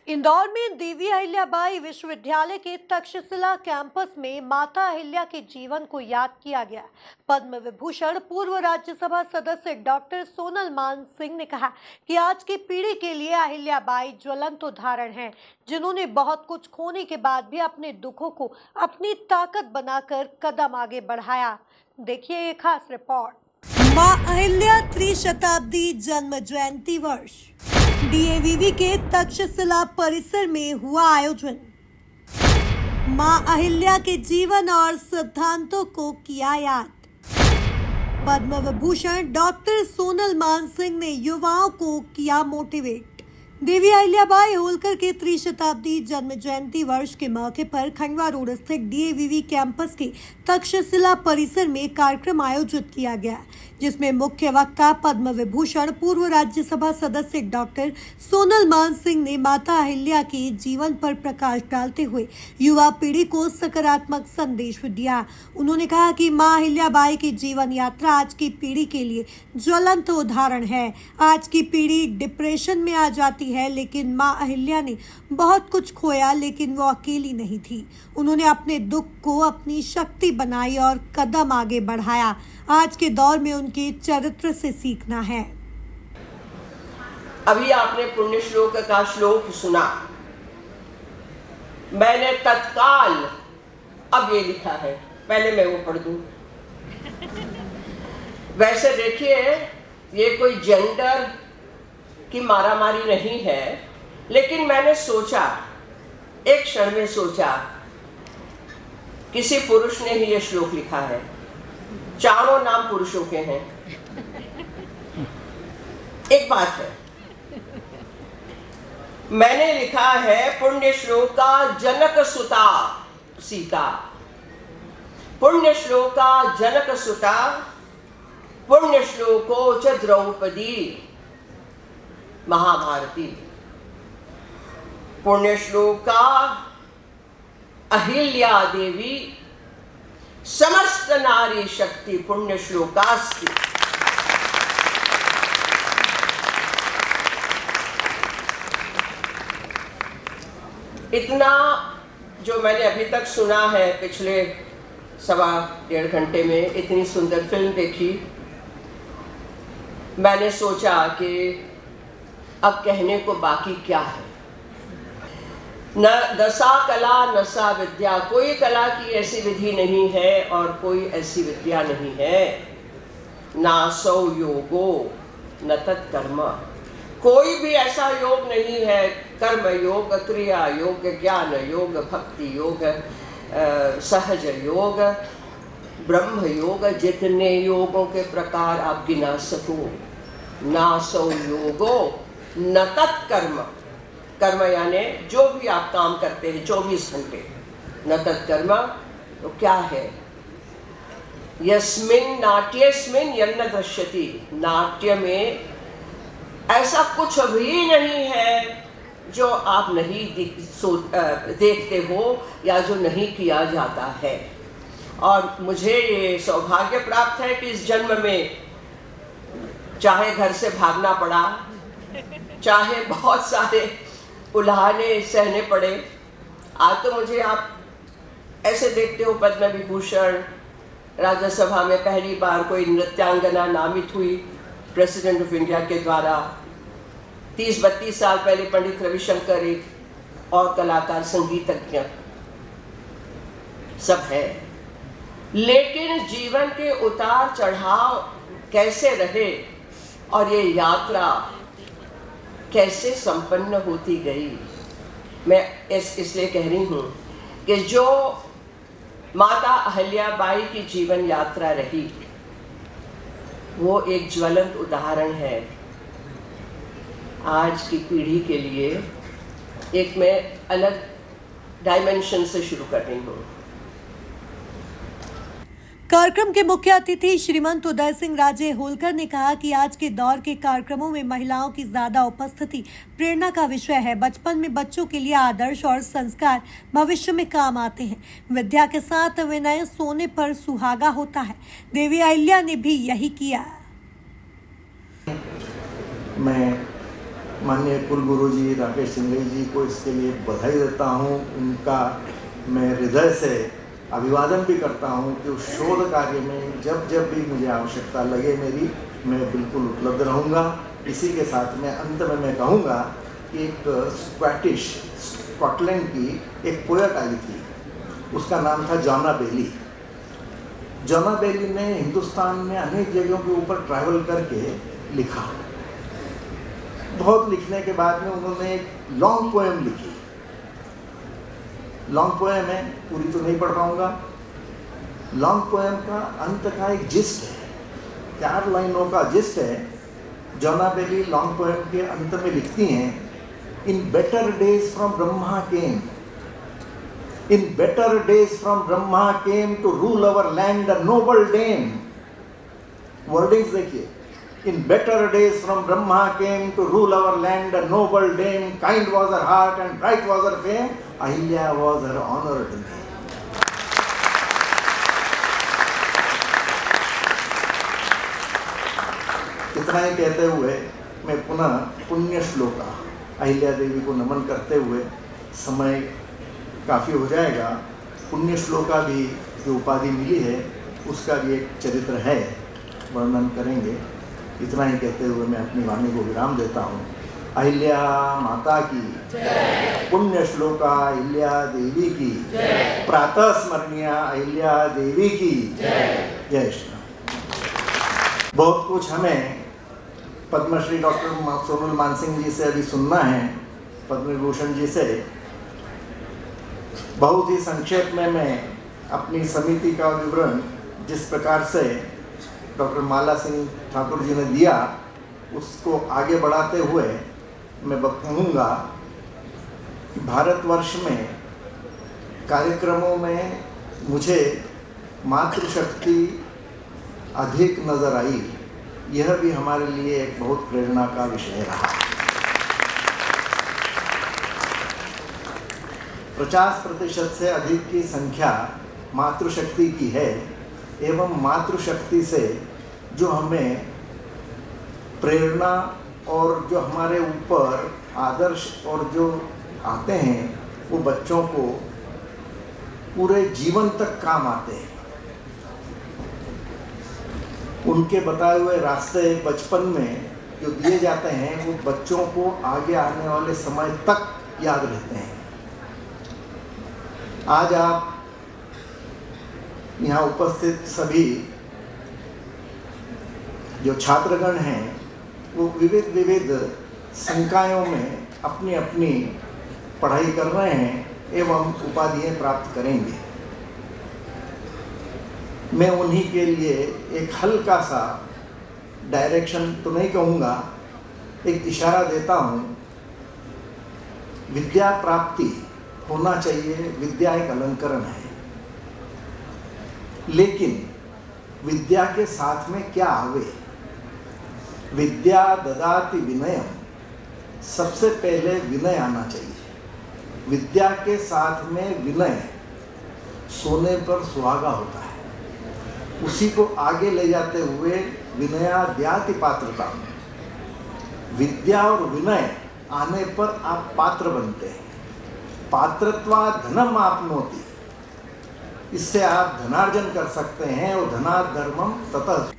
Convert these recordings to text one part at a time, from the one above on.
इंदौर में देवी अहिल्याबाई विश्वविद्यालय के तक्षशिला कैंपस में माता अहिल्या के जीवन को याद किया गया। पद्म विभूषण पूर्व राज्यसभा सदस्य डॉक्टर सोनल मान सिंह ने कहा कि आज की पीढ़ी के लिए अहिल्याबाई ज्वलंत उदाहरण हैं, जिन्होंने बहुत कुछ खोने के बाद भी अपने दुखों को अपनी ताकत बनाकर कदम आगे बढ़ाया। देखिए ये खास रिपोर्ट। मां अहिल्या त्रिशताब्दी जन्म जयंती वर्ष डीएवीवी के तक्षशिला परिसर में हुआ आयोजन। मां अहिल्या के जीवन और सिद्धांतों को किया याद। पद्म विभूषण डॉक्टर सोनल मान सिंह ने युवाओं को किया मोटिवेट। देवी अहिल्याबाई होलकर के त्रिशताब्दी जन्म जयंती वर्ष के मौके पर खंडवा रोड स्थित डीएवीवी कैंपस के तक्षशिला परिसर में कार्यक्रम आयोजित किया गया, जिसमें मुख्य वक्ता पद्म विभूषण पूर्व राज्यसभा सदस्य डॉक्टर सोनल मान सिंह ने माता अहिल्या के जीवन पर प्रकाश डालते हुए युवा पीढ़ी को सकारात्मक संदेश दिया। उन्होंने कहा कि मां अहिल्याबाई की जीवन यात्रा आज की पीढ़ी के लिए ज्वलंत उदाहरण है। आज की पीढ़ी डिप्रेशन में आ जाती है, लेकिन मां अहिल्या ने बहुत कुछ खोया, लेकिन वो अकेली नहीं थी। उन्होंने अपने दुख को अपनी शक्ति बनाई और कदम आगे बढ़ाया। आज के दौर में उनके चरित्र से सीखना है। अभी आपने पुण्य श्लोक का श्लोक सुना, मैंने तत्काल अब ये लिखा है, पहले मैं वो पढ़ दूं। वैसे देखिए, ये कोई जेंडर की मारामारी नहीं है, लेकिन मैंने सोचा, एक क्षण में सोचा, किसी पुरुष ने ही ये श्लोक लिखा है, चारों नाम पुरुषों के हैं। एक बात है, मैंने लिखा है पुण्य श्लोका जनक सुता सीता, पुण्य श्लोका जनक सुता, पुण्य श्लोको च द्रौपदी महाभारती, पुण्य श्लोका अहिल्या देवी समस्त नारी शक्ति पुण्य श्लोकास्ति। इतना जो मैंने अभी तक सुना है, पिछले 1.25 घंटे में इतनी सुंदर फिल्म देखी, मैंने सोचा कि अब कहने को बाकी क्या है। न दसा कला न सा विद्या, कोई कला की ऐसी विधि नहीं है और कोई ऐसी विद्या नहीं है। ना सौ योगो न तत्कर्म, कोई भी ऐसा योग नहीं है, कर्म योग, क्रिया योग, ज्ञान योग, भक्ति योग, सहज योग, ब्रह्म योग, जितने योगों के प्रकार आप गिना सको। ना सौ योगो न तत्कर्म, कर्म यानी जो भी आप काम करते हैं 24 घंटे, न तत्कर्म तो क्या है। यस्मिन् नाट्यस्मिन् यन्न दृश्यति, नाट्य में ऐसा कुछ भी नहीं है जो आप नहीं देखते हो या जो नहीं किया जाता है। और मुझे ये सौभाग्य प्राप्त है कि इस जन्म में चाहे घर से भागना पड़ा, चाहे बहुत सारे उल्हाने सहने पड़े, आज तो मुझे आप ऐसे देखते हो पद्म विभूषण, राज्यसभा में पहली बार कोई नृत्यांगना नामित हुई प्रेसिडेंट ऑफ इंडिया के द्वारा। 30-32 साल पहले पंडित रविशंकर एक और कलाकार, संगीतज्ञ सब है। लेकिन जीवन के उतार चढ़ाव कैसे रहे और ये यात्रा कैसे संपन्न होती गई, मैं इसलिए कह रही हूँ कि जो माता अहिल्याबाई की जीवन यात्रा रही वो एक ज्वलंत उदाहरण है आज की पीढ़ी के लिए। एक मैं अलग डायमेंशन से शुरू कर रही हूँ। कार्यक्रम के मुख्य अतिथि श्रीमंत उदय सिंह राजे होलकर ने कहा कि आज के दौर के कार्यक्रमों में महिलाओं की ज्यादा उपस्थिति प्रेरणा का विषय है। बचपन में बच्चों के लिए आदर्श और संस्कार भविष्य में काम आते हैं। विद्या के साथ विनय सोने पर सुहागा होता है। देवी अहिल्या ने भी यही किया। मैं माननीय कुलगुरु जी राकेश सिंघई जी को इसके लिए बधाई देता हूँ। उनका मैं हृदय से अभिवादन भी करता हूँ कि उस शोध कार्य में जब जब भी मुझे आवश्यकता लगे मेरी, मैं बिल्कुल उपलब्ध रहूँगा। इसी के साथ में अंत में मैं कहूँगा कि एक स्कॉटलैंड की एक पोएट आई थी, उसका नाम था जॉना बेली। जॉना बेली ने हिंदुस्तान में अनेक जगहों के ऊपर ट्रैवल करके लिखा। बहुत लिखने के बाद में उन्होंने एक लॉन्ग पोएम लिखी। लॉन्ग पोएम है, पूरी तो नहीं पढ़ पाऊंगा। लॉन्ग पोएम का अंत का एक जिस्ट है, 4 लाइनों का जिस्ट है। जॉना बेली लॉन्ग पोएम के अंत में लिखती हैं, in better days from Brahma came, in better days from Brahma came to rule our land a noble dame. Wordings देखिए, in better days from Brahma came to rule our land a noble dame, kind was her heart and bright was her fame, Ahilya was her honored name. इतना ही कहते हुए मैं पुनः पुण्य श्लोका अहिल्या देवी को नमन करते हुए, समय काफ़ी हो जाएगा, पुण्य श्लोका भी जो उपाधि मिली है उसका भी एक चरित्र है, वर्णन करेंगे। इतना ही कहते हुए मैं अपनी वाणी को विराम देता हूँ। अहिल्या माता की जय, पुण्य श्लोका अहिल्या देवी की जय, प्रातः स्मरणीय अहिल्या देवी की जय। जय श्री राम। बहुत कुछ हमें पद्मश्री डॉक्टर सोनल मानसिंह जी से अभी सुनना है, पद्म विभूषण जी से। बहुत ही संक्षेप में मैं अपनी समिति का विवरण जिस प्रकार से डॉक्टर माला सिंह ठाकुर जी ने दिया उसको आगे बढ़ाते हुए मैं कहूँगा कि भारतवर्ष में कार्यक्रमों में मुझे मातृशक्ति अधिक नज़र आई। यह भी हमारे लिए एक बहुत प्रेरणा का विषय रहा। 50% से अधिक की संख्या मातृशक्ति की है एवं मातृशक्ति से जो हमें प्रेरणा और जो हमारे ऊपर आदर्श और जो आते हैं वो बच्चों को पूरे जीवन तक काम आते हैं। उनके बताए हुए रास्ते बचपन में जो दिए जाते हैं वो बच्चों को आगे आने वाले समय तक याद रहते हैं। आज आप यहाँ उपस्थित सभी जो छात्रगण हैं वो विविध संकायों में अपनी अपनी पढ़ाई कर रहे हैं एवं उपाधियाँ प्राप्त करेंगे। मैं उन्हीं के लिए एक हल्का सा डायरेक्शन तो नहीं कहूँगा, एक इशारा देता हूँ। विद्या प्राप्ति होना चाहिए, विद्या एक अलंकरण है, लेकिन विद्या के साथ में क्या आवे? विद्या ददाति विनयम, सबसे पहले विनय आना चाहिए। विद्या के साथ में विनय सोने पर सुहागा होता है, उसी को आगे ले जाते हुए विनयाद्याति पात्रता। विद्या और विनय आने पर आप पात्र बनते हैं। पात्रत्वा धनम आपनोति, इससे आप धनार्जन कर सकते हैं और धनात् धर्मम ततः।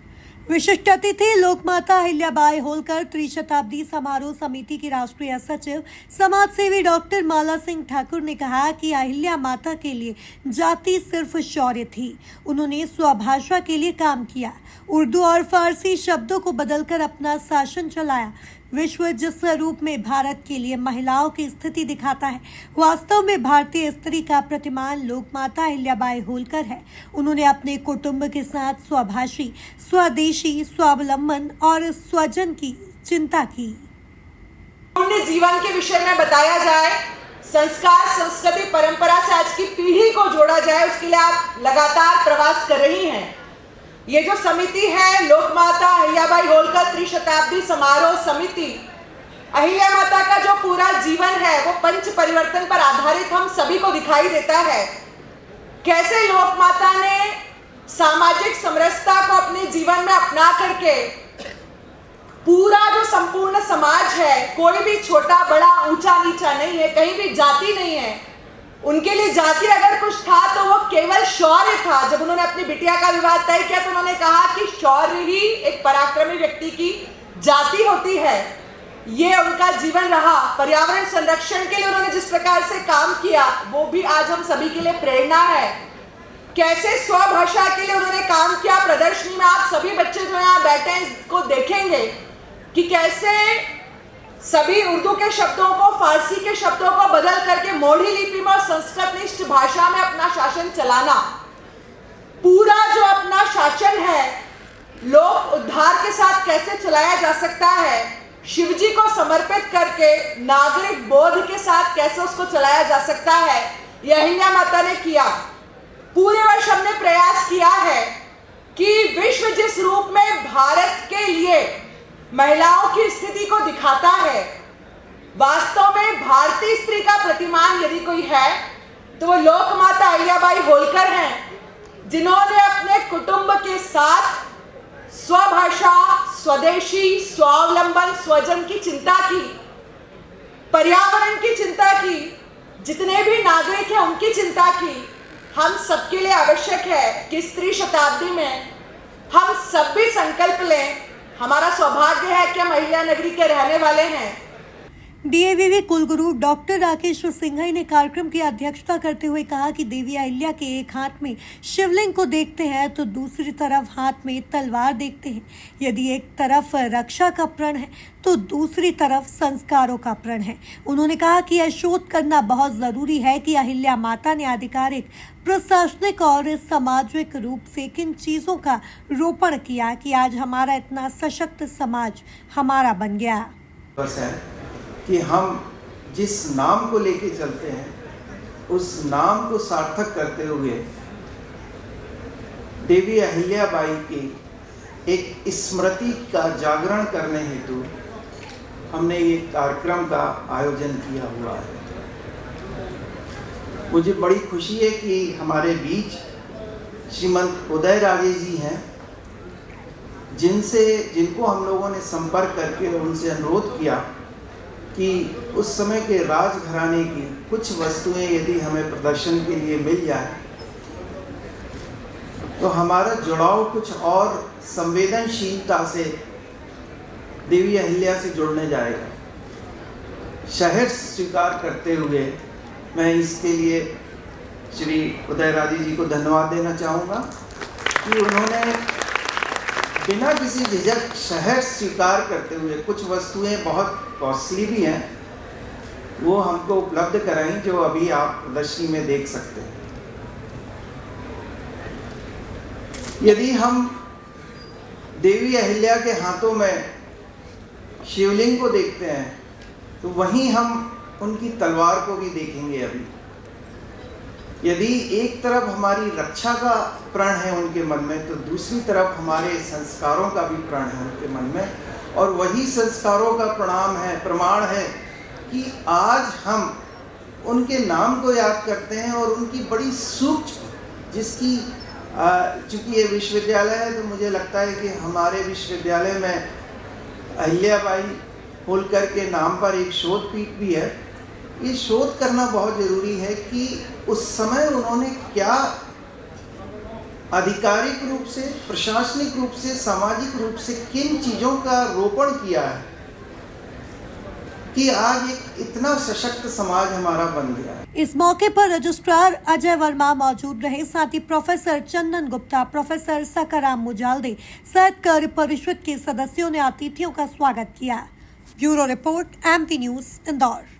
विशिष्ट अतिथि लोकमाता अहिल्याबाई होलकर त्रिशताब्दी समारोह समिति की राष्ट्रीय सचिव समाज सेवी डॉक्टर माला सिंह ठाकुर ने कहा कि अहिल्या माता के लिए जाति सिर्फ शौर्य थी। उन्होंने स्वभाषा के लिए काम किया, उर्दू और फारसी शब्दों को बदलकर अपना शासन चलाया। विश्व जिस रूप में भारत के लिए महिलाओं की स्थिति दिखाता है, वास्तव में भारतीय स्त्री का प्रतिमान लोकमाता अहिल्याबाई होलकर है। उन्होंने अपने कुटुंब के साथ स्वभाषी, स्वदेशी, स्वावलंबन और स्वजन की चिंता की। पुण्य जीवन के विषय में बताया जाए, संस्कार, संस्कृति, परंपरा से आज की पीढ़ी को जोड़ा जाए, उसके लिए आप लगातार प्रवास कर रही हैं। ये जो समिति है लोकमाता अहिल्याबाई होलकर त्रिशताब्दी समारोह समिति, अहिल्या माता का जो पूरा जीवन है वो पंच परिवर्तन पर आधारित हम सभी को दिखाई देता है। कैसे लोकमाता ने सामाजिक समरसता को अपने जीवन में अपना करके पूरा जो संपूर्ण समाज है, कोई भी छोटा बड़ा ऊंचा नीचा नहीं है, कहीं भी जाति नहीं है। उनके लिए जाति अगर कुछ था तो वो केवल शौर्य था। जब उन्होंने अपनी बिटिया का विवाह तय किया तो उन्होंने कहा कि शौर्य ही एक पराक्रमी व्यक्ति की जाति होती है। ये उनका जीवन रहा। पर्यावरण संरक्षण के लिए उन्होंने जिस प्रकार से काम किया वो भी आज हम सभी के लिए प्रेरणा है। कैसे स्वभाषा के लिए उन्होंने काम किया, प्रदर्शनी में आप सभी बच्चे जो यहाँ बैठे हैं इसको देखेंगे कि कैसे सभी उर्दू के शब्दों को फारसी के शब्दों को बदल करके मोढ़ी लिपि में और संस्कृतनिष्ठ भाषा में अपना शासन चलाना। पूरा जो अपना शासन है लोक उद्धार के साथ कैसे चलाया जा सकता है, शिवजी को समर्पित करके नागरिक बोध के साथ कैसे उसको चलाया जा सकता है, यह अहिल्या माता ने किया। पूरे वर्ष हमने प्रयास किया है कि विश्व जिस रूप में भारत के लिए महिलाओं की स्थिति को दिखाता है, वास्तव में भारतीय स्त्री का प्रतिमान यदि कोई है तो वो लोकमाता अहिल्याबाई होलकर हैं, जिन्होंने अपने कुटुंब के साथ स्वभाषा, स्वदेशी, स्वावलंबन, स्वजन की चिंता की, पर्यावरण की चिंता की, जितने भी नागरिक हैं उनकी चिंता की। हम सबके लिए आवश्यक है कि स्त्री शताब्दी में हम सब भी संकल्प लें। हमारा सौभाग्य है कि हम अहिल्या नगरी के रहने वाले हैं। डीएवीवी कुलगुरु डॉक्टर राकेश सिंघई ने कार्यक्रम की अध्यक्षता करते हुए कहा कि देवी अहिल्या के एक हाथ में शिवलिंग को देखते हैं तो दूसरी तरफ हाथ में तलवार देखते हैं। यदि एक तरफ रक्षा का प्रण है तो दूसरी तरफ संस्कारों का प्रण है। उन्होंने कहा कि यह शोध करना बहुत जरूरी है कि अहिल्या माता ने आधिकारिक, प्रशासनिक और सामाजिक रूप से किन चीजों का रोपण किया कि आज हमारा इतना सशक्त समाज हमारा बन गया। बस है कि हम जिस नाम को लेके चलते हैं उस नाम को सार्थक करते हुए देवी अहिल्याबाई की एक स्मृति का जागरण करने हेतु हमने ये कार्यक्रम का आयोजन किया हुआ है। मुझे बड़ी खुशी है कि हमारे बीच श्रीमंत उदय राजे जी हैं, जिनको हम लोगों ने संपर्क करके उनसे अनुरोध किया कि उस समय के राजघराने की कुछ वस्तुएं यदि हमें प्रदर्शन के लिए मिल जाए तो हमारा जुड़ाव कुछ और संवेदनशीलता से देवी अहिल्या से जुड़ने जाएगा। शहर स्वीकार करते हुए मैं इसके लिए श्री उदय राजे जी को धन्यवाद देना चाहूँगा कि उन्होंने बिना किसी झिझक शहर स्वीकार करते हुए कुछ वस्तुएं बहुत कॉस्टली भी हैं वो हमको उपलब्ध कराई, जो अभी आप प्रदर्शनी में देख सकते हैं। यदि हम देवी अहिल्या के हाथों में शिवलिंग को देखते हैं तो वहीं हम उनकी तलवार को भी देखेंगे। अभी यदि एक तरफ हमारी रक्षा का प्रण है उनके मन में तो दूसरी तरफ हमारे संस्कारों का भी प्रण है उनके मन में, और वही संस्कारों का प्रमाण है कि आज हम उनके नाम को याद करते हैं और उनकी बड़ी सूक्ष्म, जिसकी चूँकि ये विश्वविद्यालय है तो मुझे लगता है कि हमारे विश्वविद्यालय में अहिल्याबाई होलकर के नाम पर एक शोध पीठ भी है। ये शोध करना बहुत ज़रूरी है कि उस समय उन्होंने क्या आधिकारिक रूप से, प्रशासनिक रूप से, सामाजिक रूप से किन चीज़ों का रोपण किया है कि आज एक इतना सशक्त समाज हमारा बन गया है। इस मौके पर रजिस्ट्रार अजय वर्मा मौजूद रहे, साथ ही प्रोफेसर चंदन गुप्ता, प्रोफेसर सकाराम मुजालदे सहित कार्य परिषद के सदस्यों ने अतिथियों का स्वागत किया। Bureau report, MP news, Indore.